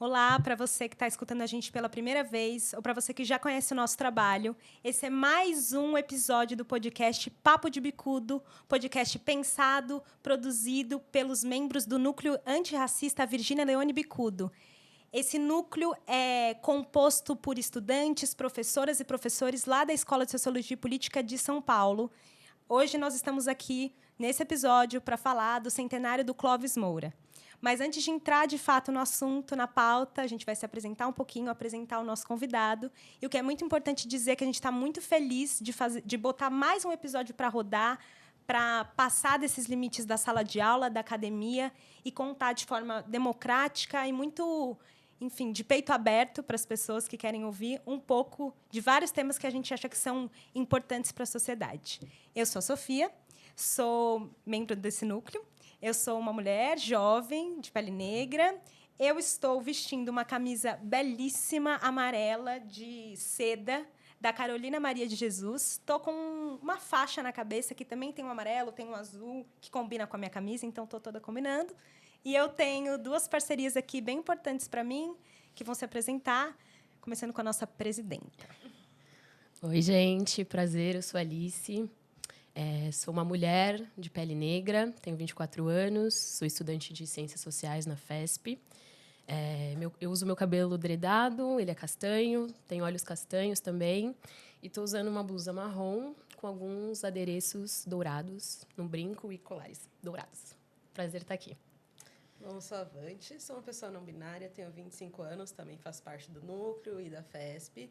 Olá, para você que está escutando a gente pela primeira vez ou para você que já conhece o nosso trabalho. Esse é mais um episódio do podcast Papo de Bicudo, podcast pensado, produzido pelos membros do Núcleo Antirracista Virgínia Leone Bicudo. Esse núcleo é composto por estudantes, professoras e professores lá da Escola de Sociologia e Política de São Paulo. Hoje nós estamos aqui, nesse episódio, para falar do centenário do Clóvis Moura. Mas antes de entrar, de fato, no assunto, na pauta, a gente vai se apresentar um pouquinho, apresentar o nosso convidado. E o que é muito importante dizer é que a gente está muito feliz de botar mais um episódio para rodar, para passar desses limites da sala de aula, da academia, e contar de forma democrática e muito, enfim, de peito aberto para as pessoas que querem ouvir um pouco de vários temas que a gente acha que são importantes para a sociedade. Eu sou a Sofia, sou membro desse núcleo. Eu sou uma mulher jovem, de pele negra. Eu estou vestindo uma camisa belíssima, amarela, de seda, da Carolina Maria de Jesus. Estou com uma faixa na cabeça, que também tem um amarelo, tem um azul, que combina com a minha camisa, então estou toda combinando. E eu tenho duas parcerias aqui bem importantes para mim, que vão se apresentar, começando com a nossa presidenta. Oi, gente. Prazer, eu sou Alice. Sou uma mulher de pele negra, tenho 24 anos, sou estudante de Ciências Sociais na FESP. Eu uso meu cabelo dreadado, ele é castanho, tenho olhos castanhos também. E estou usando uma blusa marrom com alguns adereços dourados, num brinco e colares dourados. Prazer estar aqui. Bom, sou Avante, sou uma pessoa não binária, tenho 25 anos, também faço parte do núcleo e da FESP.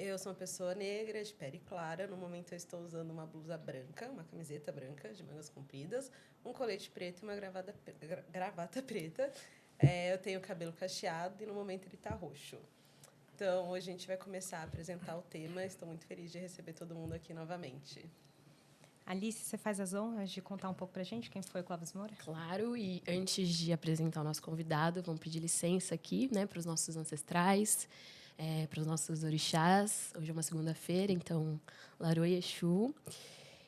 Eu sou uma pessoa negra, de pele clara. No momento, eu estou usando uma blusa branca, uma camiseta branca, de mangas compridas, um colete preto e uma gravata preta. Eu tenho cabelo cacheado e, no momento, ele está roxo. Então, hoje a gente vai começar a apresentar o tema. Estou muito feliz de receber todo mundo aqui novamente. Alice, você faz as honras de contar um pouco para a gente quem foi o Clóvis Moura? Claro, e antes de apresentar o nosso convidado, vamos pedir licença aqui, né, para os nossos ancestrais, para os nossos orixás. Hoje é uma segunda-feira, então, Larô e Exu.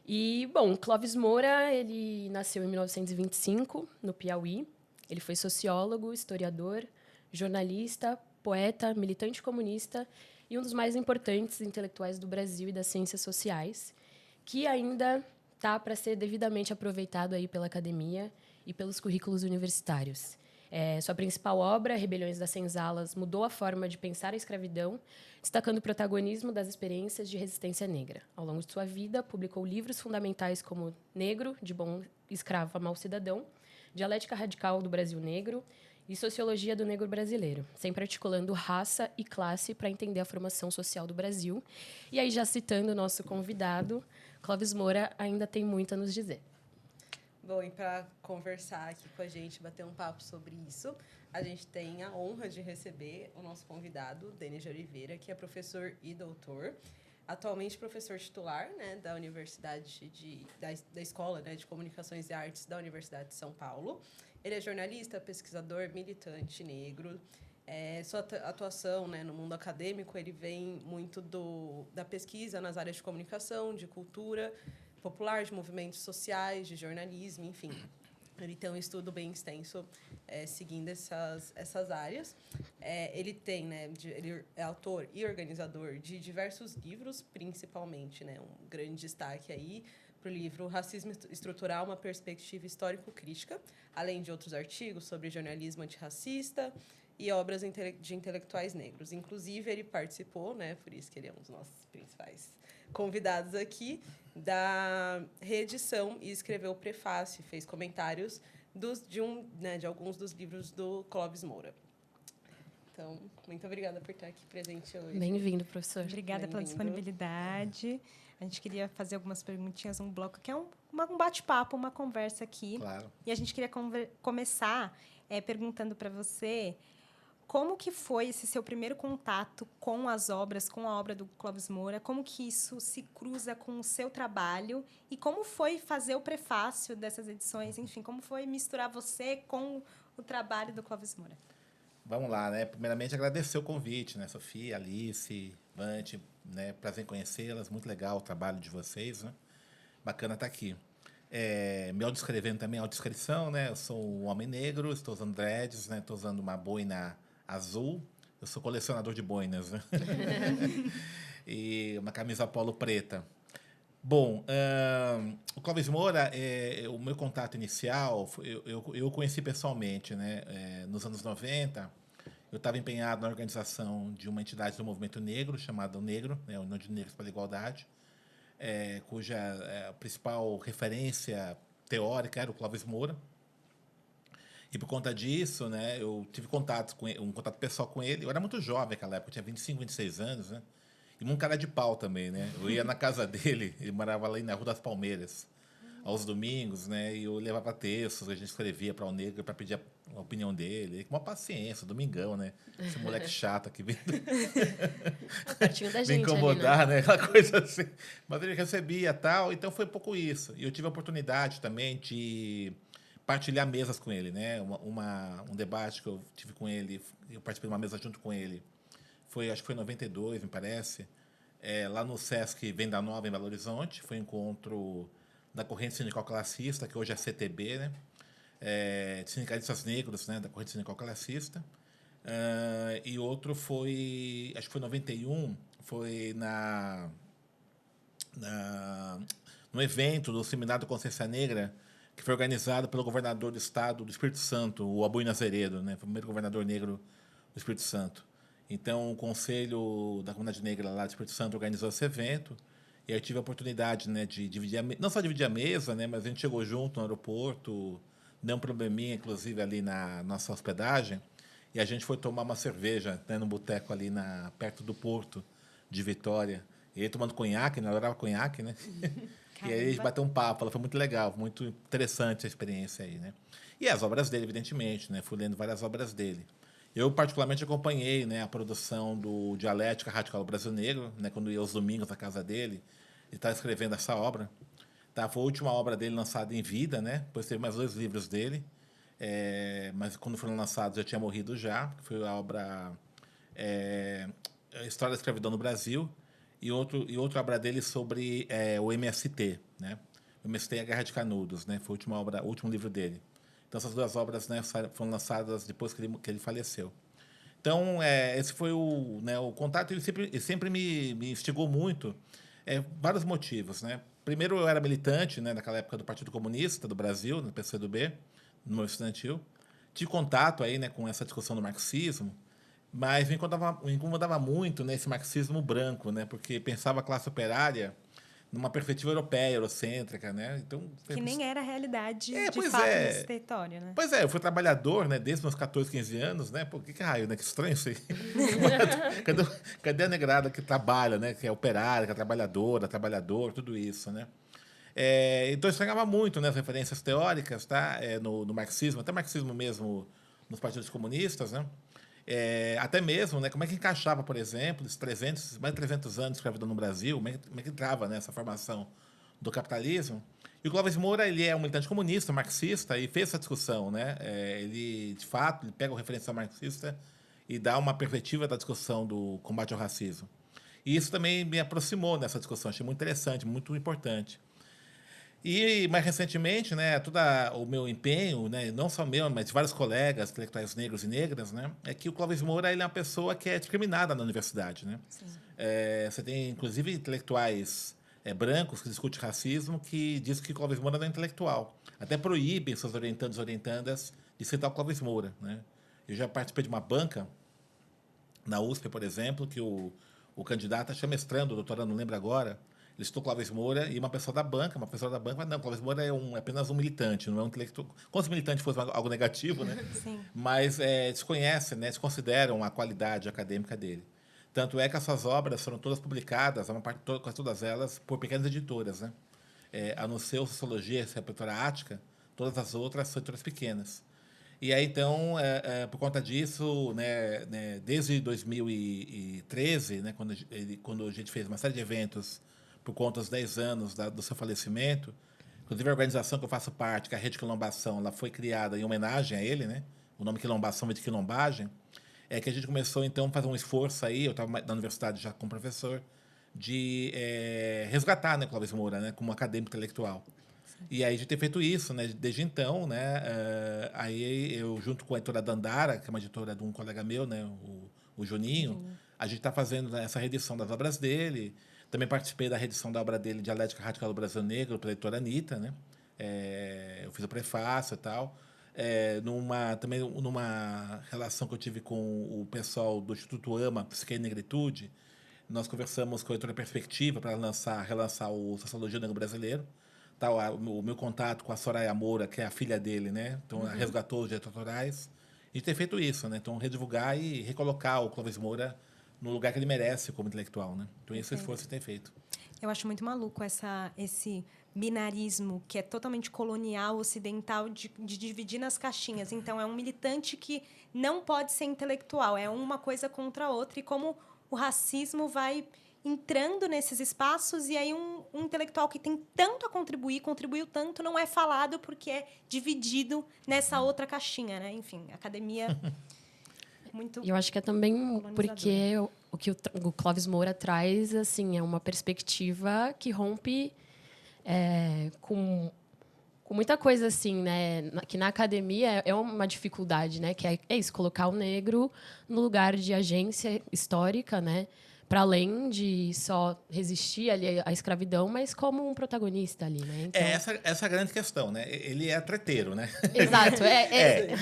E, bom, Clóvis Moura, ele nasceu em 1925, no Piauí. Ele foi sociólogo, historiador, jornalista, poeta, militante comunista e um dos mais importantes intelectuais do Brasil e das ciências sociais, que ainda está para ser devidamente aproveitado aí pela academia e pelos currículos universitários. Sua principal obra, Rebeliões das Senzalas, mudou a forma de pensar a escravidão, destacando o protagonismo das experiências de resistência negra. Ao longo de sua vida, publicou livros fundamentais como Negro, de Bom Escravo a Mau Cidadão, Dialética Radical do Brasil Negro e Sociologia do Negro Brasileiro, sempre articulando raça e classe para entender a formação social do Brasil. E aí, já citando o nosso convidado, Clóvis Moura ainda tem muito a nos dizer. Bom, e para conversar aqui com a gente, bater um papo sobre isso, a gente tem a honra de receber o nosso convidado, Denis de Oliveira, que é professor e doutor, atualmente professor titular, né, da Universidade da Escola, né, de Comunicações e Artes da Universidade de São Paulo. Ele é jornalista, pesquisador, militante negro. Sua atuação, né, no mundo acadêmico, ele vem muito da pesquisa nas áreas de comunicação, de cultura popular, de movimentos sociais, de jornalismo, enfim. Ele tem um estudo bem extenso seguindo essas áreas. Ele tem, né, ele é autor e organizador de diversos livros, principalmente, né, um grande destaque aí para o livro Racismo Estrutural, uma perspectiva histórico-crítica, além de outros artigos sobre jornalismo antirracista e obras de intelectuais negros. Inclusive, ele participou, né, por isso que ele é um dos nossos principais convidados aqui, da reedição e escreveu o prefácio, fez comentários de alguns dos livros do Clóvis Moura. Então, muito obrigada por estar aqui presente hoje. Bem-vindo, professor. Obrigada pela disponibilidade. A gente queria fazer algumas perguntinhas, um bloco que é um bate-papo, uma conversa aqui. Claro. E a gente queria começar perguntando para você como que foi esse seu primeiro contato com as obras, com a obra do Clóvis Moura, como que isso se cruza com o seu trabalho e como foi fazer o prefácio dessas edições, enfim, como foi misturar você com o trabalho do Clóvis Moura? Vamos lá, né? Primeiramente, agradecer o convite, né? Sofia, Alice, Vante, né? Prazer em conhecê-las, muito legal o trabalho de vocês, né? Bacana estar aqui. Me autodescrevendo também, autodescrição, né? Eu sou um homem negro, estou usando dreads, né? Estou usando uma boina azul. Eu sou colecionador de boinas, né? E uma camisa polo preta. Bom, o Clóvis Moura, o meu contato inicial, eu conheci pessoalmente, né? Nos anos 90, eu estava empenhado na organização de uma entidade do movimento negro, chamada O Negro, né? União de Negros pela Igualdade, cuja principal referência teórica era o Clóvis Moura. E por conta disso, né, eu tive contato com ele, um contato pessoal com ele. Eu era muito jovem naquela época, eu tinha 25, 26 anos, né? E um cara de pau também, né? Eu ia na casa dele, ele morava lá na Rua das Palmeiras, aos domingos, né? E eu levava textos, a gente escrevia para o Negro para pedir a opinião dele. Com uma paciência, domingão, né? Esse moleque chato aqui vindo Pertinho da me gente incomodar, ali, né? né? Aquela coisa assim. Mas ele recebia tal, então foi um pouco isso. E eu tive a oportunidade também de partilhar mesas com ele, né? Um debate que eu tive com ele, eu participei de uma mesa junto com ele. Acho que foi em 92, me parece, lá no Sesc Venda Nova, em Belo Horizonte. Foi um encontro da Corrente Sindical Classista, que hoje é CTB, né? De sindicalistas negros, né? Da Corrente Sindical Classista. E outro foi, acho que foi em 91, foi no evento do Seminário da Consciência Negra, que foi organizado pelo governador do estado do Espírito Santo, o Abuí Nazeredo, né? Foi o primeiro governador negro do Espírito Santo. Então, o Conselho da Comunidade Negra lá do Espírito Santo organizou esse evento, e aí eu tive a oportunidade, né, de dividir, não só dividir a mesa, né, mas a gente chegou junto no aeroporto, deu um probleminha, inclusive, ali na nossa hospedagem, e a gente foi tomar uma cerveja, né, no boteco ali perto do Porto de Vitória, e aí tomando conhaque, né, eu adorava conhaque, né? E aí a gente bateu um papo, ela foi muito legal, muito interessante a experiência aí, né? E as obras dele, evidentemente, né? Fui lendo várias obras dele. Eu, particularmente, acompanhei, né, a produção do Dialética Radical Brasileiro, né, quando ia aos domingos na casa dele, ele estava escrevendo essa obra. Tá? Foi a última obra dele lançada em vida, né? Depois teve mais 2 livros dele, mas quando foram lançados já tinha morrido já. Foi a obra A História da Escravidão no Brasil, e outra obra dele sobre o MST, né? O MST e a Guerra de Canudos, né? Foi o último livro dele. Então, essas 2 obras, né, foram lançadas depois que ele faleceu. Então, esse foi o contato. Ele sempre me instigou muito, vários motivos, né? Primeiro, eu era militante, né, naquela época do Partido Comunista do Brasil, no PCdoB, no movimento estudantil. Tive contato aí, né, com essa discussão do marxismo, mas me incomodava muito, né, esse marxismo branco, né, porque pensava a classe operária numa perspectiva europeia, eurocêntrica, né? Então, que nem era a realidade de pois fato desse território, né? Pois eu fui trabalhador, né, desde meus 14, 15 anos, né? Pô, que raio, né? Que estranho isso aí. Cadê a negrada que trabalha, né? Que é operária, que é trabalhador, tudo isso, né? Então, eu estranhava muito, né, as referências teóricas, tá? No marxismo, até marxismo mesmo nos partidos comunistas, né? Até mesmo, né, como é que encaixava, por exemplo, mais de 300 anos de escravidão no Brasil, como é que entrava nessa formação do capitalismo? E o Clóvis Moura, ele é um militante comunista, marxista, e fez essa discussão, né? Ele, de fato, ele pega a referência marxista e dá uma perspectiva da discussão do combate ao racismo. E isso também me aproximou nessa discussão, achei muito interessante, muito importante. E, mais recentemente, né, todo o meu empenho, né, não só meu, mas de vários colegas intelectuais negros e negras, né, é que o Clóvis Moura, ele é uma pessoa que é discriminada na universidade, né? Você tem, inclusive, intelectuais brancos que discutem racismo que dizem que o Clóvis Moura não é intelectual. Até proíbem seus orientandos e orientandas de citar o Clóvis Moura, né? Eu já participei de uma banca na USP, por exemplo, que o candidato, acho que é mestrando, doutorando, não lembro agora, ele citou Clóvis Moura e uma pessoa da banca, mas não, Clóvis Moura é apenas um militante, não é um intelectual. Como se militante fosse algo negativo, né? Sim. Mas desconhecem, né, desconsideram a qualidade acadêmica dele. Tanto é que essas obras foram todas publicadas, quase todas elas, por pequenas editoras, né? A não ser o Sociologia, essa editora Ática, todas as outras são editoras pequenas. E aí, então, por conta disso, né, desde 2013, né, quando a gente fez uma série de eventos por conta dos 10 anos do seu falecimento, inclusive a organização que eu faço parte, que é a Rede Quilombação, ela foi criada em homenagem a ele, né? O nome Quilombação vem de quilombagem. Que a gente começou, então, a fazer um esforço aí, eu estava na universidade já como professor, de resgatar, né, Clóvis Moura, né, como acadêmico intelectual. E aí a gente tem feito isso, né? Desde então, né? Aí eu, junto com a editora Dandara, que é uma editora de um colega meu, né? O Juninho, a gente está fazendo essa reedição das obras dele. Também participei da reedição da obra dele, Dialética Radical do Brasil Negro, pela editora Anitta, né? Eu fiz o prefácio e tal. Também numa relação que eu tive com o pessoal do Instituto AMA, Psique e Negritude, nós conversamos com a editora Perspectiva para relançar o Sociologia Negro Brasileiro. Tá, o meu contato com a Soraya Moura, que é a filha dele, né? Então, ela resgatou os direitos autorais. A gente tem feito isso, né? Então, redivulgar e recolocar o Clóvis Moura no lugar que ele merece como intelectual, né? Então, esse esforço que tem feito. Eu acho muito maluco esse binarismo que é totalmente colonial, ocidental, de dividir nas caixinhas. Então, é um militante que não pode ser intelectual. É uma coisa contra a outra. E como o racismo vai entrando nesses espaços e aí um intelectual que tem tanto a contribuiu tanto, não é falado porque é dividido nessa outra caixinha, né? Enfim, academia muito. E eu acho que é também porque o que o Clóvis Moura traz, assim, é uma perspectiva que rompe com muita coisa, assim, né? Que na academia é uma dificuldade, né? Que é isso, colocar o negro no lugar de agência histórica, né? Para além de só resistir ali à escravidão, mas como um protagonista ali, né? Então... Essa é a grande questão, né? Ele é treteiro, né? Exato.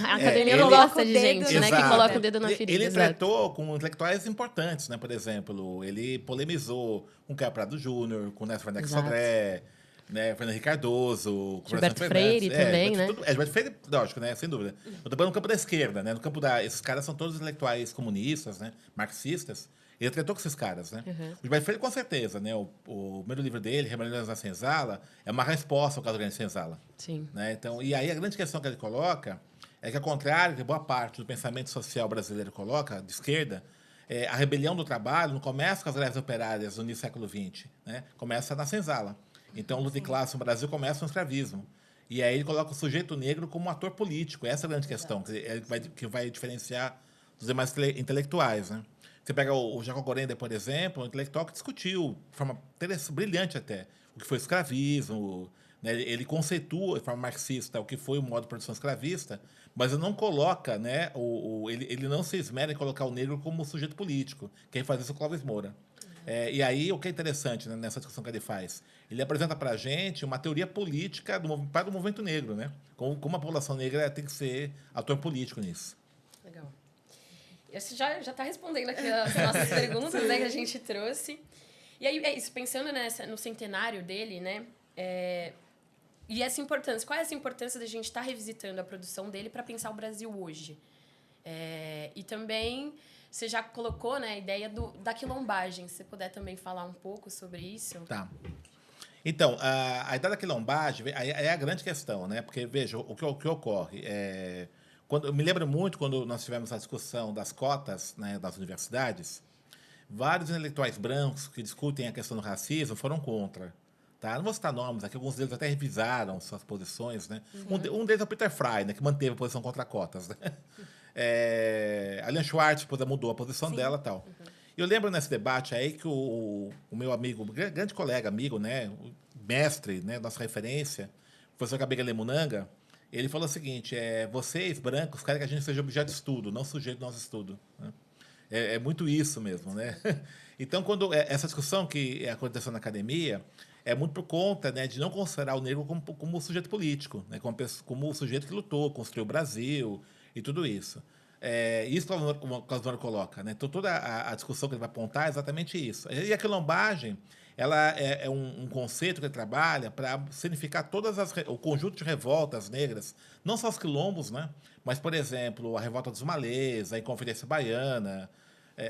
A academia não gosta de gente, né? Que coloca o dedo na ferida. Ele tratou com intelectuais importantes, né? Por exemplo, ele polemizou com Caio Prado Júnior, com Nelson Werneck Sodré, né? Fernando Henrique Cardoso, Gilberto Freire também, né? Gilberto Freire, lógico, né? Sem dúvida. Eu tô falando no campo da esquerda, né? No campo esses caras são todos intelectuais comunistas, né? Marxistas. Ele tratou com esses caras, né? O Gilberto Freire, com certeza, né? O primeiro livro dele, Rebeliões na Senzala, é uma resposta ao caso Grande Senzala. Sim. Né? Então, e aí a grande questão que ele coloca é que, ao contrário que boa parte do pensamento social brasileiro coloca, de esquerda, a rebelião do trabalho não começa com as greves operárias no início do século XX, né? Começa na Senzala. Então, a luta de classe no Brasil começa no escravismo. E aí ele coloca o sujeito negro como um ator político. Essa é a grande questão, que vai diferenciar dos demais intelectuais, né? Você pega o Jacques Gorender, por exemplo, um intelectual que discutiu de forma brilhante até o que foi o escravismo, né? Ele conceitua de forma marxista o que foi o modo de produção escravista, mas ele não coloca, né, ele não se esmera em colocar o negro como sujeito político. Quem faz isso é o Clóvis Moura. E aí, o que é interessante, né, nessa discussão que ele faz? Ele apresenta para a gente uma teoria política para o movimento negro, né? Como a população negra tem que ser ator político nisso. Legal. Você já está respondendo aqui as nossas perguntas, né, que a gente trouxe. E aí, é isso, pensando no centenário dele, né? E essa importância, qual é essa importância da gente estar revisitando a produção dele para pensar o Brasil hoje? E também, você já colocou, né, a ideia da quilombagem. Se você puder também falar um pouco sobre isso. Tá. Então, a ideia da quilombagem é a grande questão, né? Porque, veja, o que ocorre eu me lembro muito quando nós tivemos a discussão das cotas, né, das universidades, vários intelectuais brancos que discutem a questão do racismo foram contra. Tá? Não vou citar nomes aqui, alguns deles até revisaram suas posições. Né? Um deles é o Peter Frey, né, que manteve a posição contra cotas. Né? A Liane Schwartz mudou a posição dela e tal. Eu lembro nesse debate aí que o meu amigo, grande colega, amigo, né, mestre, né, nossa referência, o professor Kabega Lemunanga, ele falou o seguinte, vocês, brancos, querem que a gente seja objeto de estudo, não sujeito do nosso estudo. Né? É muito isso mesmo. Né? Então, quando essa discussão que aconteceu na academia é muito por conta, né, de não considerar o negro como sujeito político, né, como o sujeito que lutou, construiu o Brasil e tudo isso. Isso que o Clóvis Moura coloca. Né? Então, toda a discussão que ele vai apontar é exatamente isso. E a quilombagem ela é um conceito que ele trabalha para significar o conjunto de revoltas negras, não só os quilombos, né? Mas, por exemplo, a revolta dos malês, a Inconfidência Baiana.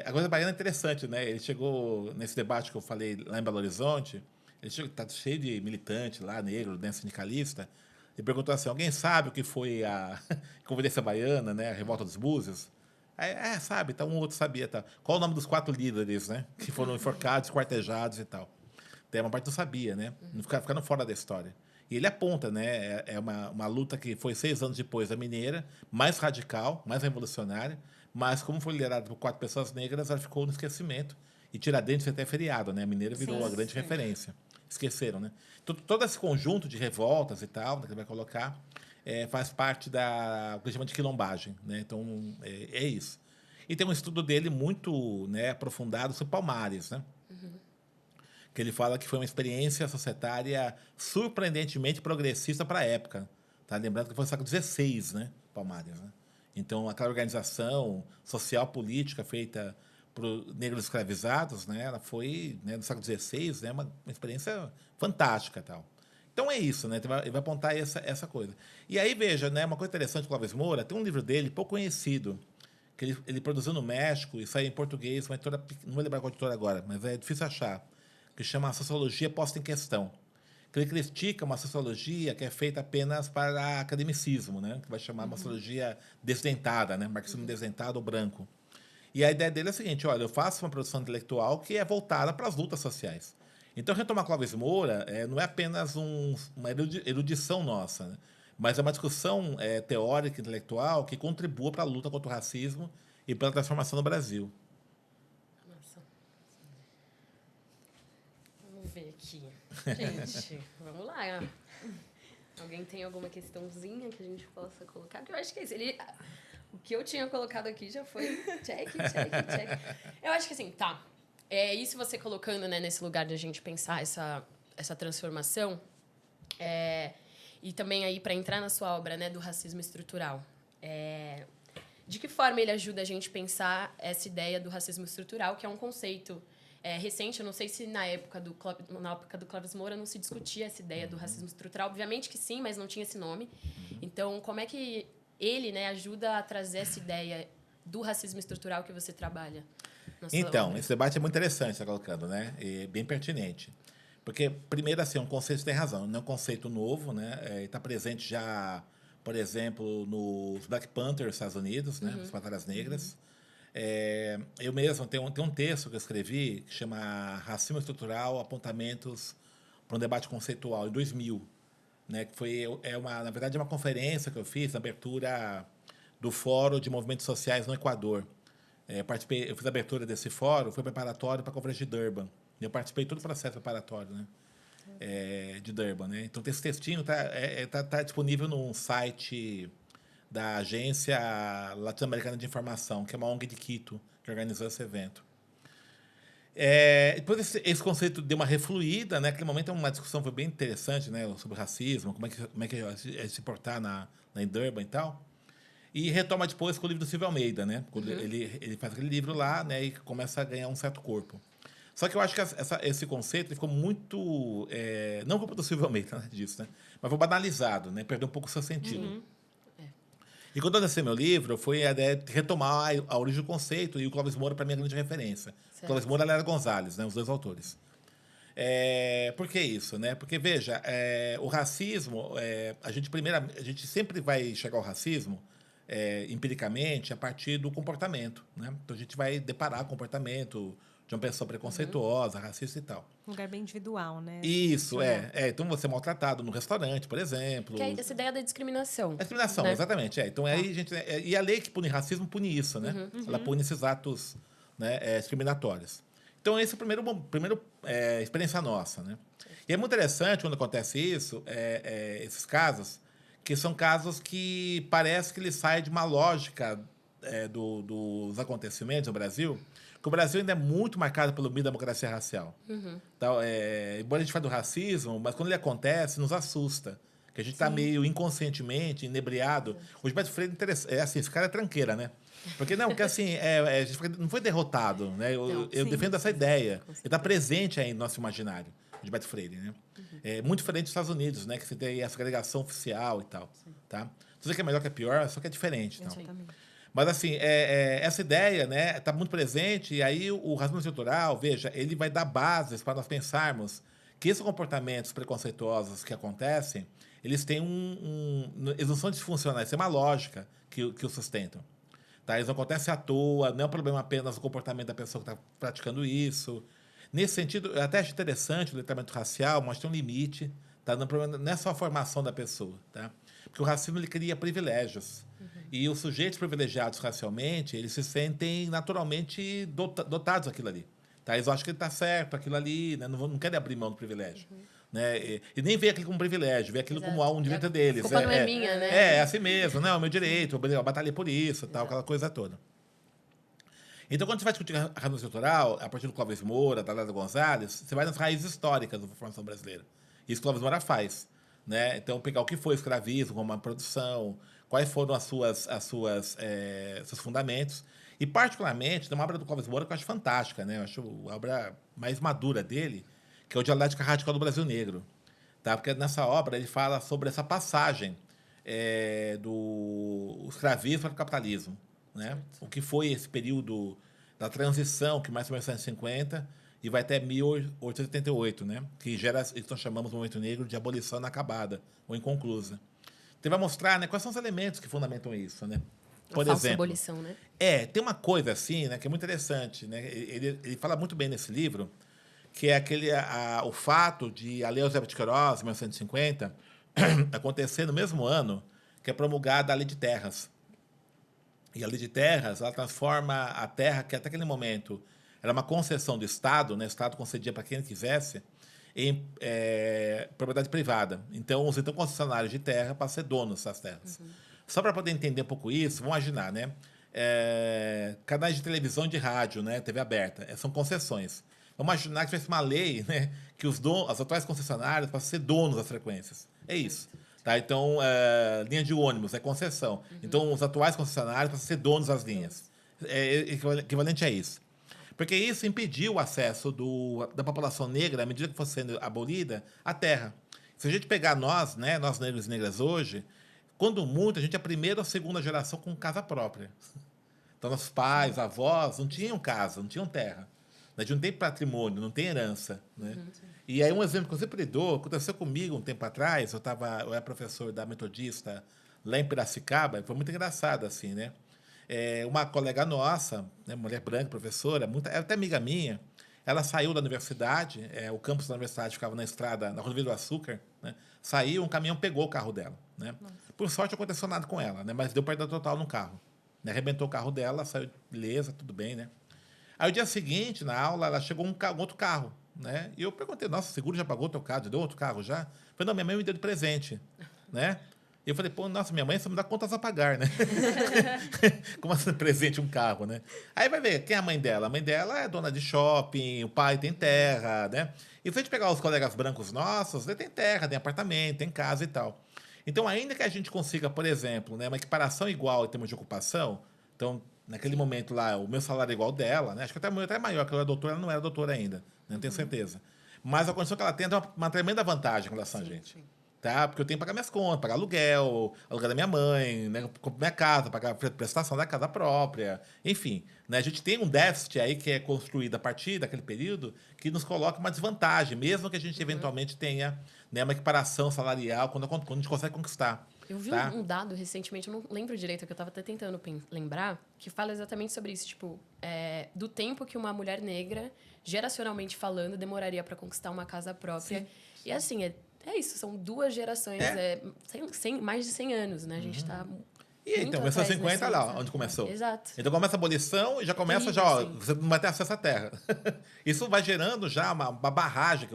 A coisa baiana é interessante, né? Ele chegou nesse debate que eu falei lá em Belo Horizonte, ele está cheio de militante lá, negro, né, sindicalista, e perguntou assim, alguém sabe o que foi a Inconfidência Baiana, né? A revolta dos Búzios? Aí, sabe, então um outro sabia. Tá. Qual o nome dos 4 líderes, né? Que foram enforcados, quartejados e tal. Tem uma parte não sabia, né? Ficando fora da história. E ele aponta, né? É uma luta que foi 6 anos depois da Mineira, mais radical, mais revolucionária, mas como foi liderada por 4 pessoas negras, ela ficou no esquecimento. E Tiradentes foi até feriado, né? A Mineira virou a grande referência. esqueceram, né? Então, todo esse conjunto de revoltas e tal, né, que ele vai colocar, faz parte da que ele chama de quilombagem, né? Então, é isso. E tem um estudo dele muito, né, aprofundado sobre Palmares, né? Que ele fala que foi uma experiência societária surpreendentemente progressista para a época. Tá? Lembrando que foi no século XVI, né? Palmares, né? Então, aquela organização social política feita por negros escravizados, né? Ela foi, né, no século XVI, né, uma experiência fantástica, tal. Então é isso, né? Ele vai apontar essa coisa. E aí, veja, né, uma coisa interessante do Clóvis Moura, tem um livro dele pouco conhecido, que ele produziu no México e saiu em português, uma editora, não vou lembrar qual editora agora, mas é difícil achar, que chama Sociologia Posta em Questão. Que ele critica uma sociologia que é feita apenas para academicismo, né? Que vai chamar uma sociologia desdentada, né? Marxismo desdentado ou branco. E a ideia dele é a seguinte: olha, eu faço uma produção intelectual que é voltada para as lutas sociais. Então, retomar Clóvis Moura não é apenas uma erudição nossa, né? Mas é uma discussão teórica, intelectual, que contribua para a luta contra o racismo e pela transformação no Brasil. Nossa. Vamos ver aqui. Gente, vamos lá. Alguém tem alguma questãozinha que a gente possa colocar? Porque eu acho que é isso. O que eu tinha colocado aqui já foi check. Eu acho que assim, tá. Isso você colocando, né, nesse lugar de a gente pensar essa transformação. E também aí para entrar na sua obra, né, do racismo estrutural. De que forma ele ajuda a gente a pensar essa ideia do racismo estrutural, que é um conceito recente? Eu não sei se na época do Clóvis Moura não se discutia essa ideia do racismo estrutural. Obviamente que sim, mas não tinha esse nome. Então, como é que ele, né, ajuda a trazer essa ideia do racismo estrutural que você trabalha na sua obra? Esse debate é muito interessante, você está colocando, né? E bem pertinente. Porque, primeiro, assim, um conceito tem razão. Não é um conceito novo, né? Está presente já, por exemplo, nos Black Panthers dos Estados Unidos, né? As Panteras Negras. Eu mesmo tenho um texto que eu escrevi que chama Racismo Estrutural, Apontamentos para um Debate Conceitual, em 2000. Né? Que foi, na verdade, uma conferência que eu fiz na abertura do Fórum de Movimentos Sociais no Equador. Eu fiz a abertura desse fórum, foi preparatório para a Conferência de Durban. Eu participei de todo o processo preparatório, né? De Durban. Né? Então, esse textinho tá disponível no site da Agência Latino-Americana de Informação, que é uma ONG de Quito, que organizou esse evento. Depois esse conceito deu uma refluída, né? Naquele momento uma discussão foi bem interessante, né? Sobre racismo, como é que se portar em Durban e tal. E retoma depois com o livro do Silvio Almeida, né? Ele faz aquele livro lá, né? E começa a ganhar um certo corpo. Só que eu acho que esse conceito ele ficou muito... não culpa do Silvio Almeida, nada disso, né? Mas foi banalizado, né? Perdeu um pouco o seu sentido. E quando eu lancei meu livro, foi a ideia de retomar a origem do conceito, e o Clóvis Moura, para mim, é a grande referência. Certo. Clóvis Moura e Lélia Gonzalez, né, os dois autores. Por que isso? Né? Porque, veja, o racismo, a gente sempre vai chegar ao racismo, empiricamente, a partir do comportamento. Né? Então, a gente vai deparar com o comportamento de uma pessoa preconceituosa, racista e tal. Um lugar bem individual, né? Isso, Então, você é maltratado no restaurante, por exemplo. Que é essa ideia da discriminação. A discriminação, né? Exatamente. Então, aí, e a lei que pune racismo pune isso, né? Ela pune esses atos, né, discriminatórios. Então, esse é a primeira experiência nossa, né? E é muito interessante quando acontece isso, esses casos, que são casos que parece que eles saem de uma lógica dos acontecimentos no Brasil, que o Brasil ainda é muito marcado pelo mito da democracia racial. Então, embora a gente fale do racismo, mas quando ele acontece, nos assusta. Que a gente está meio inconscientemente, inebriado. O Gilberto Freire assim, esse cara é tranqueira, né? Porque assim, a gente não foi derrotado, né? Eu defendo essa ideia. Ele está presente aí no nosso imaginário, o Gilberto Freire, né? É muito diferente dos Estados Unidos, né? Que você tem essa agregação oficial e tal. Tá? Não sei que é melhor que é pior, só que é diferente. Então. Mas, assim, essa ideia, né, está muito presente, e aí o racismo estrutural, veja, ele vai dar bases para nós pensarmos que esses comportamentos preconceituosos que acontecem, eles têm eles não são disfuncionais, tem uma lógica que o sustentam. Tá? Eles não acontecem à toa, não é um problema apenas o comportamento da pessoa que está praticando isso. Nesse sentido, eu até acho interessante o letramento racial, mas tem um limite, tá? Não é só a formação da pessoa, tá? Porque o racismo ele cria privilégios. E os sujeitos privilegiados racialmente, eles se sentem naturalmente dotados daquilo ali. Tá? Eles acham que ele está certo, aquilo ali, né? Não querem abrir mão do privilégio. Né? E nem vê aquilo como privilégio, vê aquilo como um direito deles. A culpa não é minha, né? É assim mesmo, não, é o meu direito, eu batalhei por isso, tal, aquela coisa toda. Então, quando você vai discutir a renúncia eleitoral, a partir do Clóvis Moura, da Lélia Gonzalez, você vai nas raízes históricas da formação brasileira. Isso que o Clóvis Moura faz. Né? Então, pegar o que foi o escravismo como uma produção, quais foram seus fundamentos. E, particularmente, tem uma obra do Clóvis Moura que eu acho fantástica, né? Eu acho a obra mais madura dele, que é o Dialética Radical do Brasil Negro. Tá? Porque nessa obra ele fala sobre essa passagem do escravismo para o capitalismo. Né? O que foi esse período da transição, que mais ou menos 1950 e vai até 1888, né? Que gera isso que nós chamamos de movimento negro de abolição inacabada ou inconclusa. Então, vai mostrar, né, quais são os elementos que fundamentam isso. Né? Por exemplo, abolição, né? Tem uma coisa assim, né, que é muito interessante. Né? Ele fala muito bem nesse livro, que é o fato de a Lei Eusébio de Queiroz, em 1950, acontecer no mesmo ano que é promulgada a Lei de Terras. E a Lei de Terras, ela transforma a terra, que até aquele momento era uma concessão do Estado, né? O Estado concedia para quem quisesse, em propriedade privada. Então, os concessionários de terra para ser donos das terras. Só para poder entender um pouco isso, vamos imaginar, né? Canais de televisão e de rádio, né? TV aberta, são concessões. Vamos imaginar que tivesse uma lei, né? Que os atuais concessionários passam a ser donos das frequências. É isso. Tá? Então, linha de ônibus é concessão. Então, os atuais concessionários passam a ser donos das linhas. É equivalente a isso. Porque isso impediu o acesso da população negra, à medida que fosse sendo abolida, à terra. Se a gente pegar nós, né, nós negros e negras hoje, quando muito, a gente é a primeira ou segunda geração com casa própria. Então, nossos pais, avós, não tinham casa, não tinham terra. A gente não tem patrimônio, não tem herança. Né? E aí, um exemplo que eu sempre dou, aconteceu comigo um tempo atrás, eu era professor da Metodista lá em Piracicaba, foi muito engraçado, assim, né? Uma colega nossa, né, mulher branca, professora, ela até amiga minha, ela saiu da universidade, o campus da universidade ficava na estrada, na Rodovia do Açúcar, né? Saiu, um caminhão pegou o carro dela. Né? Por sorte, não aconteceu nada com ela, né? Mas deu perda total no carro. Né? Arrebentou o carro dela, saiu beleza, tudo bem, né? Aí, o dia seguinte, na aula, ela chegou um outro carro. Né? E eu perguntei, nossa, o seguro já pagou o teu carro? Deu outro carro já? Eu falei, não, minha mãe me deu de presente. Né? E eu falei, pô, nossa, minha mãe só me dá contas a pagar, né? Como assim, presente um carro, né? Aí vai ver, quem é a mãe dela? A mãe dela é dona de shopping, o pai tem terra, né? E se a gente pegar os colegas brancos nossos, ele tem terra, tem apartamento, tem casa e tal. Então, ainda que a gente consiga, por exemplo, né, uma equiparação igual em termos de ocupação, então, naquele momento lá, o meu salário é igual dela, né? Acho que até maior, que ela era doutora, ela não era doutora ainda, né? Não tenho certeza. Mas a condição que ela tem é uma tremenda vantagem em relação a gente. Sim. Tá? Porque eu tenho que pagar minhas contas, pagar aluguel da minha mãe, né? Minha casa, pagar a prestação da casa própria. Enfim, né? A gente tem um déficit aí que é construído a partir daquele período que nos coloca uma desvantagem, mesmo que a gente eventualmente tenha, né, uma equiparação salarial quando a gente consegue conquistar. Eu vi um dado recentemente, eu não lembro direito, que eu estava até tentando lembrar, que fala exatamente sobre isso. Tipo, do tempo que uma mulher negra, geracionalmente falando, demoraria para conquistar uma casa própria. Sim. E assim, é isso, são 2 gerações, mais de 100 anos, né? A gente está... E então, 1950, lá, onde começou. Exato. Então, começa a abolição e já começa, você não vai ter acesso à terra. Isso vai gerando já uma barragem,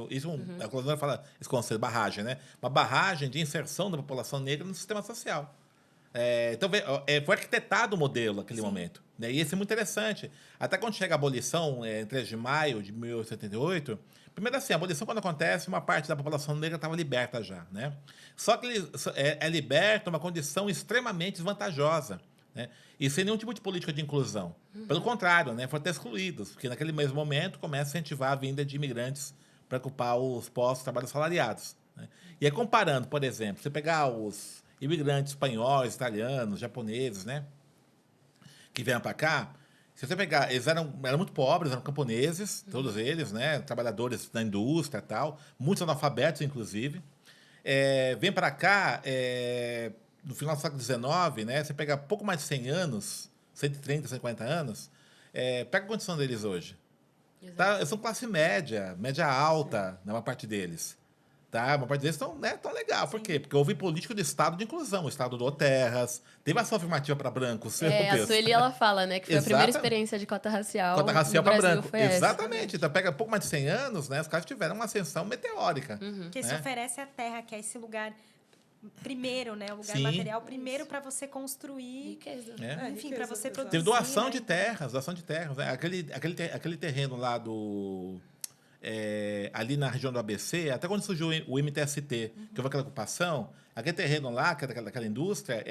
a coluna fala esse conceito, barragem, né? Uma barragem de inserção da população negra no sistema social. Então, foi arquitetado o modelo naquele momento. Né? E isso é muito interessante. Até quando chega a abolição, em 3 de maio de 1888, primeiro assim, a abolição, quando acontece, uma parte da população negra estava liberta já. Né? Só que é liberta uma condição extremamente desvantajosa. Né? E sem nenhum tipo de política de inclusão. Pelo contrário, né? Foram até excluídos, porque naquele mesmo momento começa a incentivar a vinda de imigrantes para ocupar os postos de trabalho assalariados. Né? E aí, comparando, por exemplo, você pegar os imigrantes espanhóis, italianos, japoneses, né? Que vieram para cá, se você pegar, eles eram muito pobres, eram camponeses, todos eles, né? Trabalhadores da indústria e tal, muitos analfabetos, inclusive. Vem para cá, no final do século XIX, né? Você pega pouco mais de 100 anos, 130, 150 anos, pega a condição deles hoje. Tá? São classe média, média alta, na maior parte deles. Tá? Uma parte deles não é tão legal. Por quê? Porque houve política do Estado de inclusão. O Estado doou terras, teve ação afirmativa para brancos. A Sueli, ela fala, né, que foi a primeira Exatamente. experiência de cota racial Cota racial no para Brasil, branco. foi essa. Exatamente. Então, pega pouco mais de 100 anos, né? Os caras tiveram uma ascensão meteórica. Que se né? oferece a terra, que é esse lugar primeiro, né? O lugar Sim. material primeiro para você construir. Riqueza. É. Enfim, riqueza, para você exato. produzir. Teve doação né? de terras, doação de terras. Né? Aquele terreno lá do... ali na região do ABC, até quando surgiu o MTST, que houve aquela ocupação, aquele terreno lá, que era daquela indústria,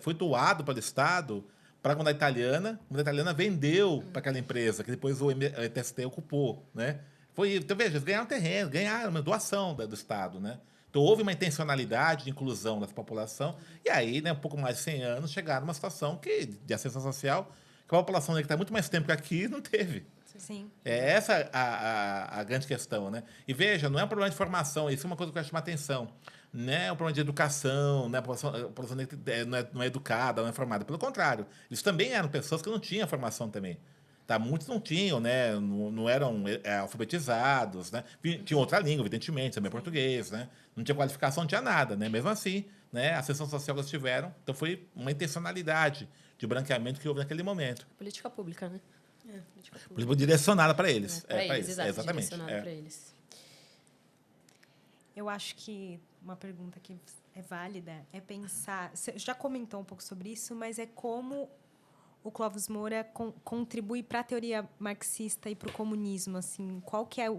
foi doado pelo Estado para a comunidade italiana vendeu para aquela empresa, que depois o MTST ocupou. Né? Então, veja, eles ganharam terreno, ganharam uma doação do Estado. Né? Então, houve uma intencionalidade de inclusão dessa população, e aí, né, um pouco mais de 100 anos, chegaram numa situação de ascensão social, que a população que está muito mais tempo que aqui não teve. Sim. É essa a grande questão, né? E veja, não é um problema de formação, isso é uma coisa que eu quero chamar a atenção. Não é um problema de educação, né? A população não é educada, não é formada. Pelo contrário, eles também eram pessoas que não tinham formação também. Tá? Muitos não tinham, né? Não eram alfabetizados, né? Tinham outra língua, evidentemente, também português, né? Não tinha qualificação, não tinha nada, né? Mesmo assim, né? A ascensão social que eles tiveram, então foi uma intencionalidade de branqueamento que houve naquele momento. Política pública, né? Política pública. Foi direcionada para eles. Para pra eles, exato, exatamente. direcionado para eles. Eu acho que uma pergunta que é válida é pensar... Você já comentou um pouco sobre isso, mas é como o Clóvis Moura contribui para a teoria marxista e para o comunismo. Assim, qual que é o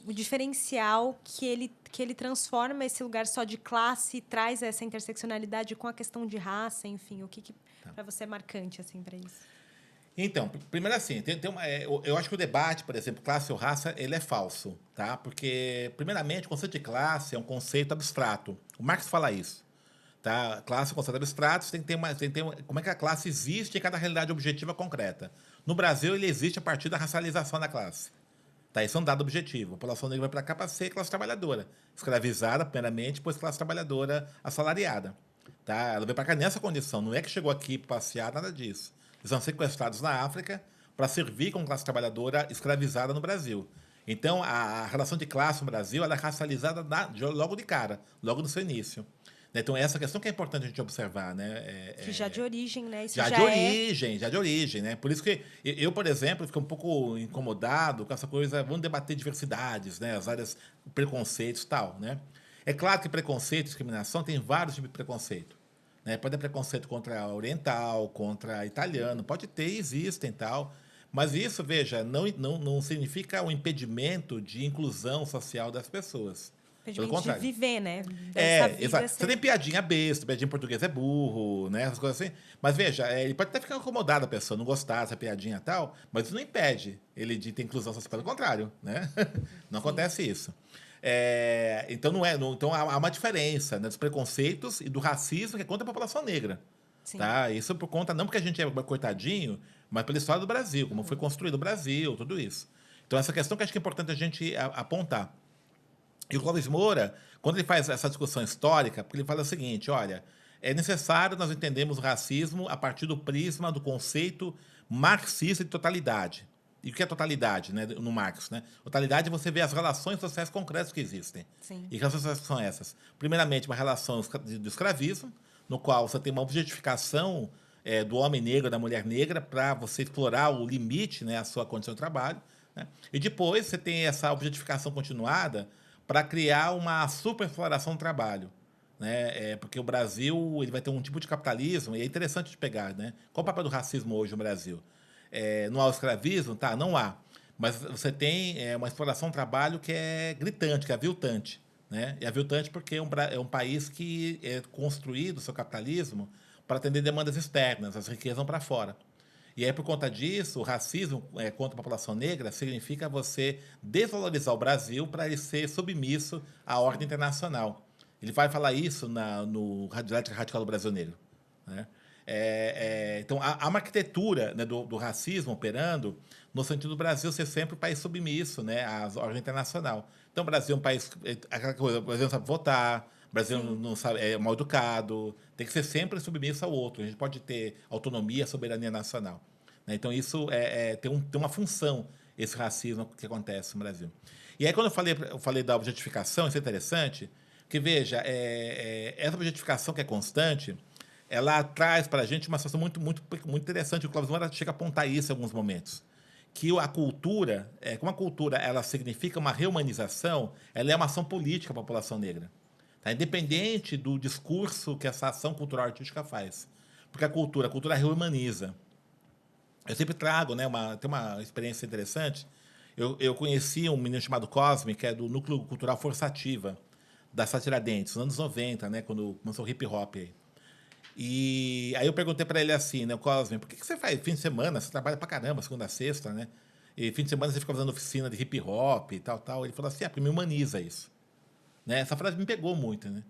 diferencial que ele transforma esse lugar só de classe e traz essa interseccionalidade com a questão de raça, enfim, o que para você é marcante assim para isso? Então, primeiro assim, eu acho que o debate, por exemplo, classe ou raça, ele é falso, tá? Porque, primeiramente, o conceito de classe é um conceito abstrato. O Marx fala isso, tá? Classe é um conceito abstrato, você tem que ter como é que a classe existe em cada realidade objetiva concreta. No Brasil, ele existe a partir da racialização da classe. Tá? Isso é um dado objetivo. A população negra vai para cá para ser classe trabalhadora. Escravizada, primeiramente, depois classe trabalhadora assalariada. Tá? Ela veio para cá nessa condição. Não é que chegou aqui para passear, nada disso. Eles são sequestrados na África para servir como classe trabalhadora escravizada no Brasil. Então, a relação de classe no Brasil ela é racializada logo de cara, logo no seu início. Então, essa questão que é importante a gente observar. Né? Que já de origem, né? Isso já de origem. Né? Por isso que eu, por exemplo, fico um pouco incomodado com essa coisa, vamos debater diversidades, né? As áreas, preconceitos e tal. Né? É claro que preconceito e discriminação tem vários tipos de preconceito. Né? Pode ter preconceito contra oriental, contra italiano, pode ter, existem e tal. Mas isso, veja, não significa um impedimento de inclusão social das pessoas. Pelo contrário. De viver, né? Exato. Você tem piadinha besta, piadinha em português é burro, né? Essas coisas assim. Mas veja, ele pode até ficar incomodado a pessoa, não gostar dessa piadinha e tal, mas isso não impede ele de ter inclusão social. Pelo contrário, né? Não acontece isso. Então, então há uma diferença, né, dos preconceitos e do racismo que é contra a população negra. Tá? Isso por conta, não porque a gente é coitadinho, mas pela história do Brasil, como foi construído o Brasil, tudo isso. Então, essa questão que acho que é importante a gente apontar. E o Clóvis Moura, quando ele faz essa discussão histórica, porque ele fala o seguinte, olha, é necessário nós entendermos o racismo a partir do prisma do conceito marxista de totalidade. E o que é totalidade, né, no Marx? Né? Totalidade é você ver as relações sociais concretas que existem. Sim. E que relações são essas? Primeiramente, uma relação do escravismo, no qual você tem uma objetificação do homem negro, da mulher negra, para você explorar o limite, né, a sua condição de trabalho. Né? E depois você tem essa objetificação continuada para criar uma superexploração do trabalho. Né? Porque o Brasil ele vai ter um tipo de capitalismo, e é interessante de pegar. Né? Qual o papel do racismo hoje no Brasil? Não há o escravismo? Tá, não há. Mas você tem uma exploração do trabalho que é gritante, que é aviltante. Né? E aviltante porque é um país que é construído, o seu capitalismo, para atender demandas externas, as riquezas vão para fora. E aí, por conta disso, o racismo contra a população negra significa você desvalorizar o Brasil para ele ser submisso à ordem internacional. Ele vai falar isso no Dialética Radical do Brasil Negro. Né? Então, há uma arquitetura, né, do racismo operando no sentido do Brasil ser sempre um país submisso, né, à ordem internacional. Então, o Brasil é um país... Aquela coisa, o Brasil não sabe votar, o Brasil não sabe, é mal educado, tem que ser sempre submisso ao outro. A gente pode ter autonomia, soberania nacional. Né? Então, isso tem uma função. esse racismo que acontece no Brasil. E aí, quando eu falei da objetificação, isso é interessante, porque, veja, essa objetificação que é constante, ela traz para a gente uma situação muito, muito, muito interessante. O Clóvis Moura chega a apontar isso em alguns momentos. Que a cultura, como a cultura ela significa uma reumanização, ela é uma ação política para a população negra. Tá? Independente do discurso que essa ação cultural artística faz. Porque a cultura reumaniza. Eu sempre trago, né, tem uma experiência interessante. Eu conheci um menino chamado Cosme, que é do Núcleo Cultural Força Ativa, da Tiradentes, nos anos 90, né, quando começou o hip-hop. E aí eu perguntei para ele assim, né, Cosme, por que você faz fim de semana? Você trabalha pra caramba, segunda a sexta, né? E fim de semana você fica fazendo oficina de hip-hop e tal. Ele falou assim, porque me humaniza isso. Né? Essa frase me pegou muito, né?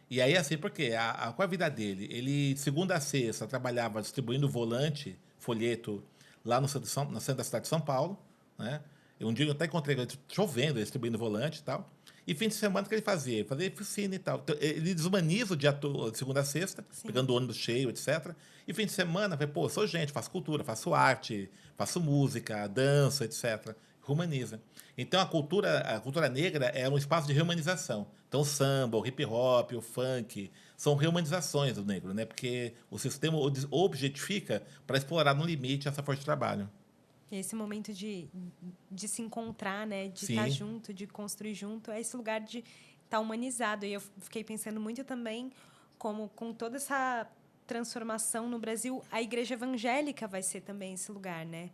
E aí, assim, por quê? Qual a vida dele? Ele, de segunda a sexta, trabalhava distribuindo volante, folheto, lá no centro da cidade de São Paulo, né? E um dia eu até encontrei ele chovendo, ele distribuindo volante e tal. E fim de semana, o que ele fazia? Fazia oficina e tal. Então, ele desumaniza o dia de segunda a sexta, Sim. pegando o ônibus cheio, etc. E fim de semana, pô, eu sou gente, faço cultura, faço arte, faço música, dança, etc. Humaniza. Então, a cultura negra é um espaço de reumanização. Então, o samba, o hip-hop, o funk, são reumanizações do negro, né? Porque o sistema o objetifica para explorar no limite essa força de trabalho. E esse momento de se encontrar, né? De Sim. estar junto, de construir junto, é esse lugar de estar humanizado. E eu fiquei pensando muito também como, com toda essa transformação no Brasil, a igreja evangélica vai ser também esse lugar, né?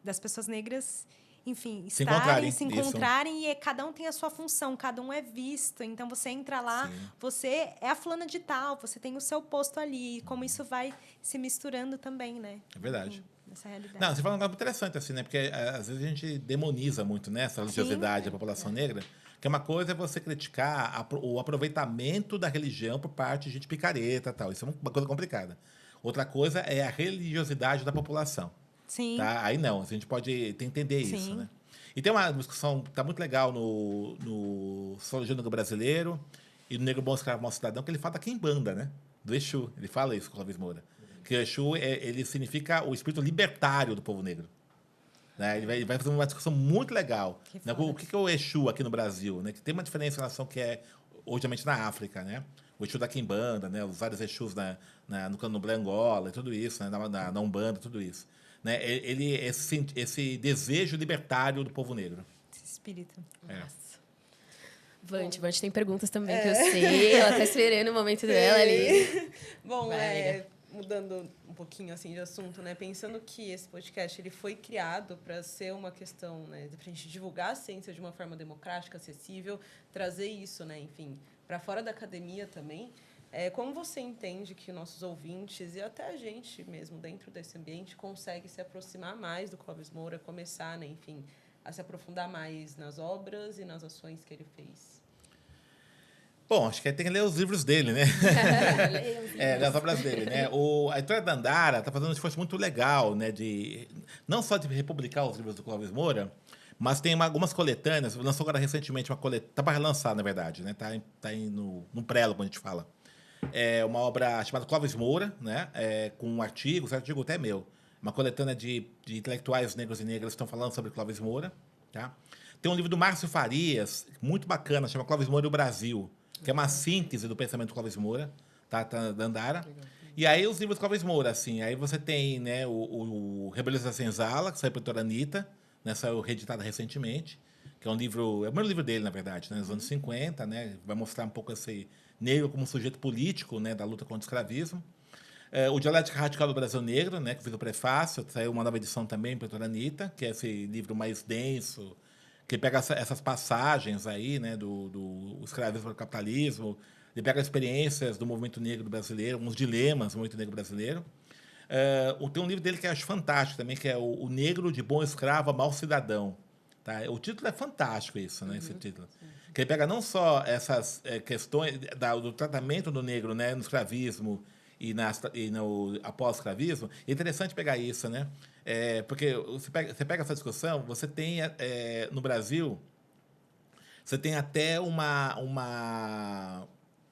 Das pessoas negras, enfim, se encontrarem e cada um tem a sua função, cada um é visto. Então, você entra lá, Sim. Você é a fulana de tal, você tem o seu posto ali. E como isso vai se misturando também, né? É verdade. Enfim, nessa realidade. Não, você fala um negócio interessante, assim, né? Porque às vezes a gente demoniza muito, né, essa religiosidade da população negra. Que uma coisa é você criticar o aproveitamento da religião por parte de gente picareta e tal. Isso é uma coisa complicada. Outra coisa é a religiosidade da população. Sim. Tá? Aí não, a gente pode entender Sim. isso, né? E tem uma discussão que está muito legal no Sociologia Negro Brasileiro e no Negro Bom Escravo Mau Cidadão, que ele fala da quimbanda, né? Do Exu. Ele fala isso com o Clóvis Moura. Que o Exu ele significa o espírito libertário do povo negro. Né? Ele vai fazer uma discussão muito legal. Né? O que é o Exu aqui no Brasil? Né? Que tem uma diferença em relação ao que é, obviamente, na África, né? O Exu da quimbanda, né? Os vários Exus no Candomblé Angola, e tudo isso, né? na Umbanda, tudo isso. Né? Esse desejo libertário do povo negro. Esse espírito. Nossa. Vante tem perguntas também que eu sei. Ela está esperando o momento dela ali. Bom, mudando um pouquinho assim de assunto, né? Pensando que esse podcast ele foi criado para ser uma questão, né, de a gente divulgar a ciência de uma forma democrática, acessível, trazer isso, né, enfim, para fora da academia também. Como você entende que nossos ouvintes e até a gente mesmo dentro desse ambiente consegue se aproximar mais do Clóvis Moura, começar, né, enfim, a se aprofundar mais nas obras e nas ações que ele fez? Bom, acho que tem que ler os livros dele, né? Das obras dele, né? A Editora Dandara está fazendo um esforço muito legal, né? Não só de republicar os livros do Clóvis Moura, mas tem algumas coletâneas. Lançou agora recentemente uma coletânea. Está para relançar, na verdade, né? Está no prelo, quando a gente fala. É uma obra chamada Clóvis Moura, né? Com artigos, artigo até meu. Uma coletânea de intelectuais negros e negras que estão falando sobre Clóvis Moura. Tá? Tem um livro do Márcio Farias, muito bacana, chama Clóvis Moura e o Brasil, que é uma síntese do pensamento do Clóvis Moura, tá da Dandara. E aí os livros do Clóvis Moura, assim, aí você tem, né, o Rebeliões da Senzala, que saiu pela editora Anitta, né, saiu reeditado recentemente, que é um livro, é o primeiro livro dele, na verdade, né, nos anos 50, né, vai mostrar um pouco esse negro como sujeito político, né, da luta contra o escravismo. O Dialética Radical do Brasil Negro, né, que fiz o prefácio, saiu uma nova edição também pela editora Anitta, que é esse livro mais denso, que pega essas passagens aí, né, do escravismo para o capitalismo, ele pega as experiências do movimento negro brasileiro, alguns dilemas do movimento negro brasileiro. Tem um livro dele que eu acho fantástico também, que é O Negro de Bom Escravo a Mau Cidadão. Tá? O título é fantástico, isso, né, esse título. Que ele pega não só essas questões do tratamento do negro, né, no escravismo e no após-escravismo. É interessante pegar isso, né? Porque você pega essa discussão, você tem, no Brasil, você tem até uma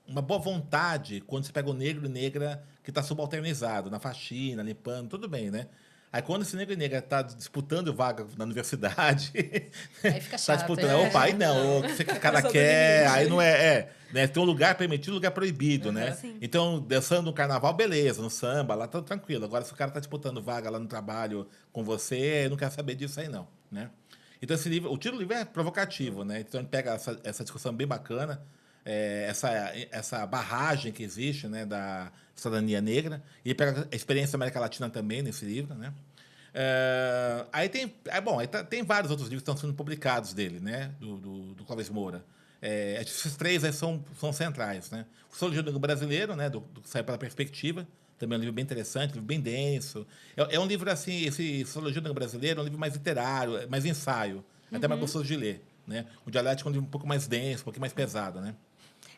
boa vontade quando você pega o negro e negra que está subalternizado, na faxina, limpando, tudo bem, né? Aí quando esse negro e negra tá disputando vaga na universidade, Aí fica tá chato. disputando, opa, aí não, o que o cara quer, aí não né? Tem um lugar permitido, um lugar proibido, né? Sim. Então, dançando no carnaval, beleza, no samba, lá tá tranquilo. Agora, se o cara tá disputando vaga lá no trabalho com você, não quer saber disso aí, não, né? Então, esse livro, o título do livro é provocativo, né? Então, ele pega essa discussão bem bacana, essa barragem que existe, né, da cidadania negra, e ele pega a experiência da América Latina também nesse livro, né? Tem vários outros livros que estão sendo publicados dele, né? Do Clóvis Moura. Esses três aí são centrais, né? O Sociologia do Negro Brasileiro, né? Do Sai pela Perspectiva, também é um livro bem interessante, um livro bem denso. É um livro, assim, esse Sociologia do Negro Brasileiro é um livro mais literário, mais ensaio, até mais gostoso de ler, né? O Dialético é um livro um pouco mais denso, um pouquinho mais pesado, né?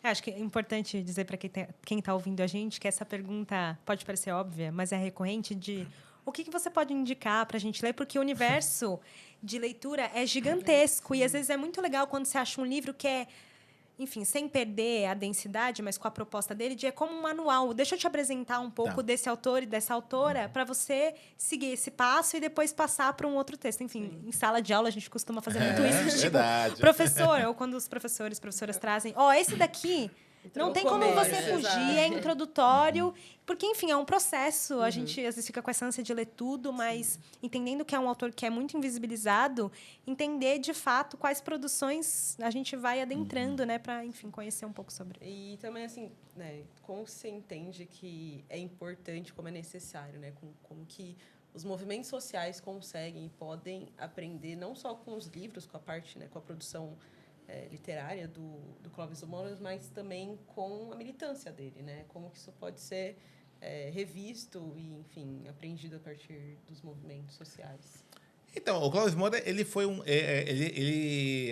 Acho que é importante dizer para quem está ouvindo a gente que essa pergunta pode parecer óbvia, mas é recorrente de o que você pode indicar para a gente ler, porque o universo de leitura é gigantesco e às vezes é muito legal quando você acha um livro que é, enfim, sem perder a densidade, mas com a proposta dele, é como um manual. Deixa eu te apresentar um pouco desse autor e dessa autora para você seguir esse passo e depois passar para um outro texto. Enfim, em sala de aula a gente costuma fazer muito isso. Tipo, verdade. professor, ou quando os professoras trazem, esse daqui Então, não tem como você fugir, é introdutório, porque, enfim, é um processo. A gente, às vezes, fica com essa ânsia de ler tudo, mas entendendo que é um autor que é muito invisibilizado, entender, de fato, quais produções a gente vai adentrando, né? Para, enfim, conhecer um pouco sobre. E também, assim, né, como você entende que é importante, como é necessário, né? Como que os movimentos sociais conseguem e podem aprender, não só com os livros, com a parte, né, com a produção literária do Clóvis Moura, mas também com a militância dele, né? Como que isso pode ser revisto e, enfim, aprendido a partir dos movimentos sociais. Então, o Clóvis Moura, ele foi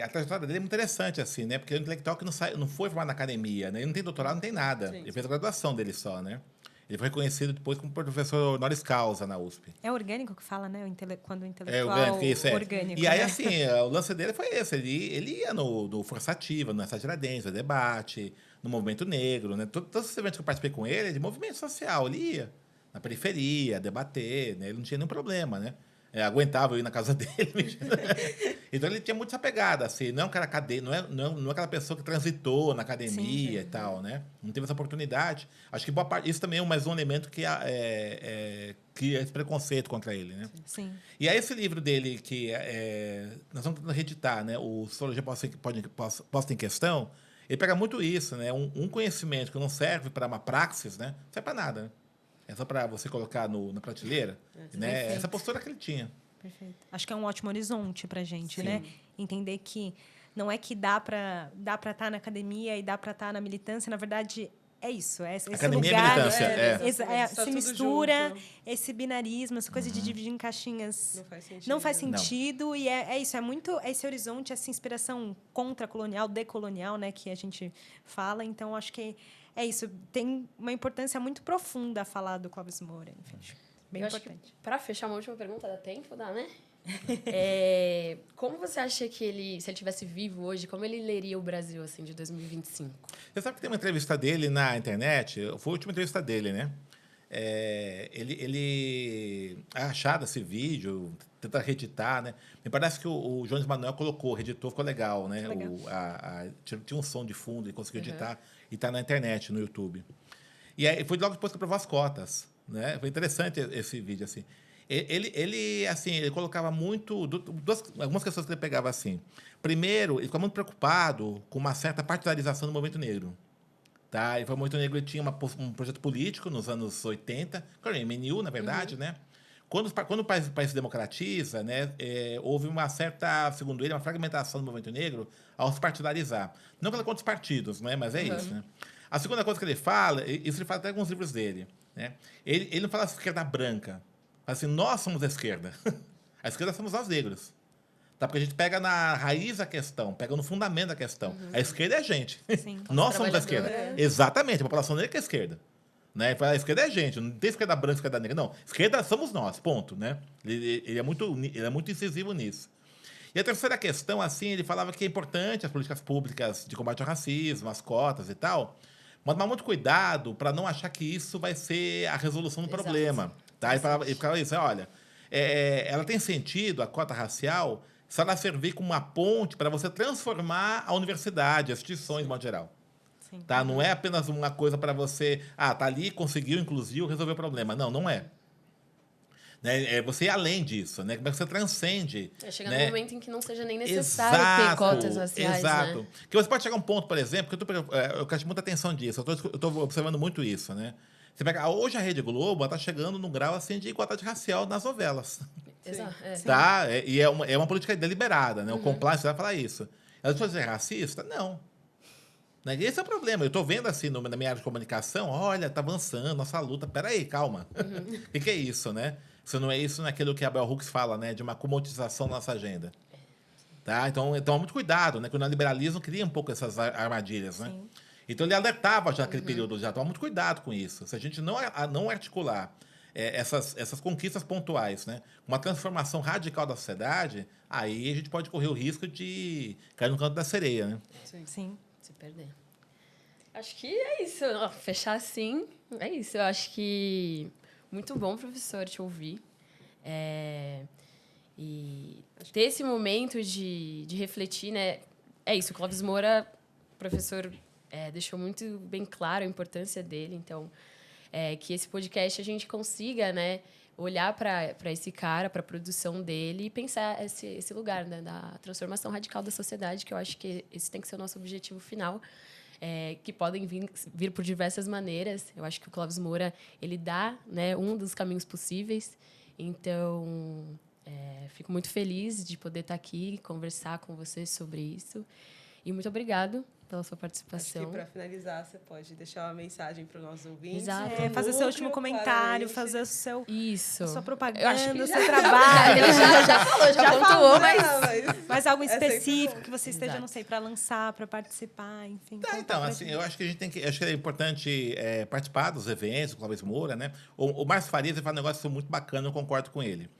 a trajetória dele é muito interessante, assim, né? Porque é um intelectual que não foi formado na academia, né? Ele não tem doutorado, não tem nada. Sim. Ele fez a graduação dele só, né? Ele foi reconhecido depois como professor honoris causa na USP. É orgânico que fala, né? Quando o intelectual... É orgânico, isso é. Orgânico, e aí, né? assim, o lance dele foi esse. Ele ia no Força Ativa, no Essa Tiradentes, no debate, no Movimento Negro, né? Todos os eventos que eu participei com ele, de movimento social. Ele ia na periferia, debater, né? Ele não tinha nenhum problema, né? Aguentava eu ir na casa dele. Então, ele tinha muito essa pegada, assim. Não é um cara não é aquela pessoa que transitou na academia e tal, né? Não teve essa oportunidade. Acho que boa parte, isso também é mais um elemento que cria esse preconceito contra ele, né? Sim. E aí, esse livro dele, que nós vamos reeditar, né? O Sociologia Posta em Questão, ele pega muito isso, né? Um conhecimento que não serve para uma praxis, né? Não serve para nada, né? É só para você colocar na prateleira, né? Perfeito. Essa postura que ele tinha. Perfeito. Acho que é um ótimo horizonte para a gente, Sim. né? Entender que não é que dá para estar na academia e dá para estar na militância. Na verdade, é isso. É esse Academia lugar. e militância, Tá se tudo mistura, junto. esse binarismo, essa coisa de dividir em caixinhas. Não faz sentido. Não faz sentido. E é isso. É muito esse horizonte, essa inspiração contra-colonial, decolonial, né? Que a gente fala. Então, acho que é isso. Tem uma importância muito profunda a falar do Clóvis Moura. Enfim, bem Eu acho importante. que, para fechar uma última pergunta, dá tempo? Dá, né? Como você acha que ele, se ele estivesse vivo hoje, como ele leria o Brasil, assim, de 2025? Você sabe que tem uma entrevista dele na internet? Foi a última entrevista dele, né? Ele achado esse vídeo, tenta reeditar, né? Me parece que o Jones Manuel colocou, reeditou, ficou legal, né? Legal. Tinha um som de fundo e conseguiu editar e está na internet, no YouTube. E aí foi logo depois que aprovou as cotas, né? Foi interessante esse vídeo, assim. Ele colocava muito... algumas questões que ele pegava assim. Primeiro, ele ficava muito preocupado com uma certa partidarização do movimento negro. Tá? E o movimento negro ele tinha um projeto político nos anos 80, claro, MNU, na verdade, né? Quando o país se democratiza, né, houve uma certa, segundo ele, uma fragmentação do movimento negro ao se partidarizar. Não pela conta dos partidos, né, mas é isso. Né? A segunda coisa que ele fala, isso ele fala até em alguns livros dele, né? Ele não fala assim, esquerda branca. Fala assim, nós somos a esquerda. A esquerda somos nós negros. Tá? Porque a gente pega na raiz da questão, pega no fundamento da questão. A esquerda é a gente. Sim. Nós somos a esquerda. trabalhadores. Exatamente, a população negra que é a esquerda. Né? A esquerda é a gente, não tem esquerda branca e esquerda negra. Não, esquerda somos nós, ponto. Né? Ele é muito incisivo nisso. E a terceira questão, assim, ele falava que é importante as políticas públicas de combate ao racismo, as cotas e tal, mas tomar muito cuidado para não achar que isso vai ser a resolução do problema. Tá? Ele falava isso, olha, ela tem sentido, a cota racial, se ela servir como uma ponte para você transformar a universidade, as instituições, de modo geral. Sim. Tá? Não é apenas uma coisa para você... tá ali, conseguiu, inclusive, resolver o problema. Não é. Né? É você ir além disso, né? Como é que você transcende. Chega né? num momento em que não seja nem necessário ter cotas raciais, Exato. né? Que você pode chegar a um ponto, por exemplo, que eu preste muita atenção disso. Eu estou observando muito isso, né? Você pega, hoje a Rede Globo está chegando num grau assim, de igualdade racial nas novelas. Exato. Tá? E é uma política deliberada, né? O compliance vai falar isso. As pessoas dizem racista? Não. Né? Esse é o problema. Eu estou vendo assim na minha área de comunicação, olha, está avançando nossa luta. Peraí, calma. O que é isso, né? Isso não é aquilo que a Bell Hooks fala, né? De uma comodização da nossa agenda. Tá? Então, muito cuidado, né? Que o neoliberalismo cria um pouco essas armadilhas, né? Sim. Então, ele alertava já naquele período, já toma muito cuidado com isso. Se a gente não articular essas conquistas pontuais, né? Uma transformação radical da sociedade, aí a gente pode correr o risco de cair no canto da sereia, né? Sim. Se perder. Acho que é isso. Fechar assim, é isso. Eu acho que muito bom, professor, te ouvir. E ter esse momento de refletir, né? É isso, o Clóvis Moura, professor, deixou muito bem claro a importância dele. Então, que esse podcast a gente consiga, né, olhar para esse cara, para a produção dele e pensar esse lugar, né, da transformação radical da sociedade, que eu acho que esse tem que ser o nosso objetivo final. Que podem vir por diversas maneiras. Eu acho que o Clóvis Moura, ele dá, né, um dos caminhos possíveis. Então, fico muito feliz de poder estar aqui e conversar com você sobre isso. E muito obrigado pela sua participação. Acho que, para finalizar, você pode deixar uma mensagem para os nossos ouvintes. Exato. Fazer seu último comentário, fazer a Isso. sua Eu propaganda, acho que o seu trabalho. Ele já falou, já pontuou, Mas algo sempre específico bom. que você esteja, Exato. não sei, para lançar, para participar, enfim. Então, assim, eu acho que a gente tem que... Acho que é importante participar dos eventos, o Clóvis Moura, né? O Márcio Farias faz um negócio muito bacana, eu concordo com ele.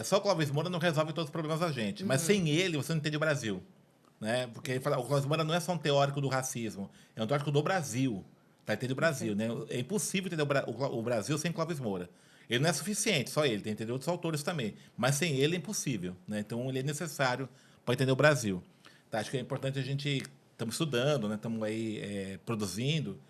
Só o Clóvis Moura não resolve todos os problemas da gente, mas sem ele você não entende o Brasil. Né? Porque ele fala, o Clóvis Moura não é só um teórico do racismo, é um teórico do Brasil. Tá entendendo o Brasil, né? É impossível entender o Brasil sem Clóvis Moura. Ele não é suficiente, só ele, tem que entender outros autores também. Mas sem ele é impossível, né? Então ele é necessário para entender o Brasil. Tá? Acho que é importante a gente... Estamos estudando, né? Estamos aí produzindo,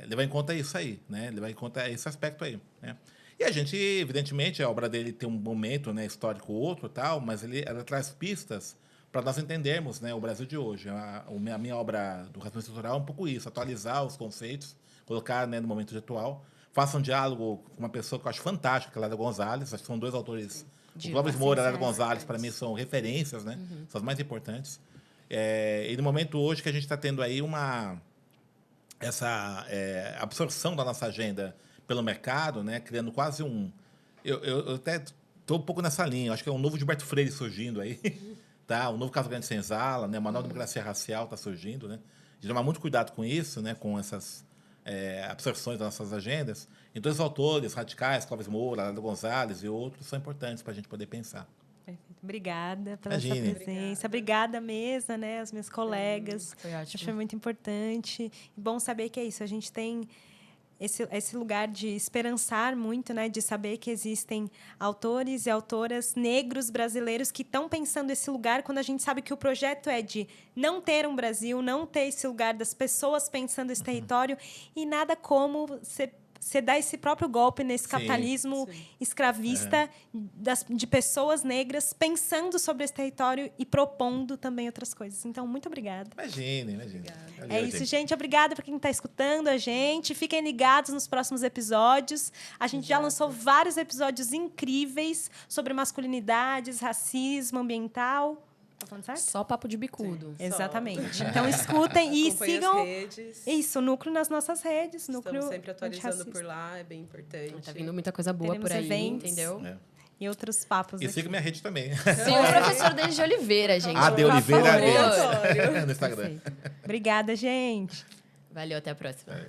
levar em conta isso aí, né? Levar em conta esse aspecto aí, né? E a gente, evidentemente, a obra dele tem um momento, né, histórico outro, tal, mas ela traz pistas para nós entendermos, né, o Brasil de hoje. A minha obra do racismo estrutural é um pouco isso, atualizar os conceitos, colocar, né, no momento atual. Faça um diálogo com uma pessoa que eu acho fantástica, que é a Lélia Gonzalez. Acho que são dois autores. O Clóvis Moura e a Lélia Gonzalez, para mim, são referências, né? São as mais importantes. E no momento hoje que a gente está tendo aí essa absorção da nossa agenda pelo mercado, né, criando quase um... Eu até estou um pouco nessa linha. Acho que é um novo Gilberto Freire surgindo aí. Tá? Um novo Caso Grande Senzala, né? Uma nova democracia racial está surgindo. Né? A gente tomar muito cuidado com isso, né? Com essas absorções das nossas agendas. Então, os autores radicais, Clóvis Moura, Lélia Gonzalez e outros, são importantes para a gente poder pensar. Perfeito. Obrigada pela sua Imagine. presença. Obrigada, mesa, né? As minhas colegas. Foi ótimo. Acho que foi muito importante. E bom saber que é isso. A gente tem esse lugar de esperançar muito, né? De saber que existem autores e autoras negros brasileiros que estão pensando esse lugar quando a gente sabe que o projeto é de não ter um Brasil, não ter esse lugar das pessoas pensando esse território e nada como você dá esse próprio golpe nesse capitalismo escravista de pessoas negras pensando sobre esse território e propondo também outras coisas. Então, muito obrigada. Imagine. É isso, gente. Obrigada para quem está escutando a gente. Fiquem ligados nos próximos episódios. A gente já lançou vários episódios incríveis sobre masculinidades, racismo ambiental. Tá falando certo? Só papo de bicudo. Exatamente. Então, escutem e Acompanhe sigam as redes. isso, núcleo nas nossas redes. Núcleo Estamos sempre atualizando antirracista. por lá, é bem importante. Tá vindo muita coisa boa Teremos por aí, eventos. entendeu? E outros papos E aqui. siga minha rede também. Sim, o professor Denis de Oliveira, gente. De por Oliveira favor. no Instagram. Perfeito. Obrigada, gente. Valeu, até a próxima.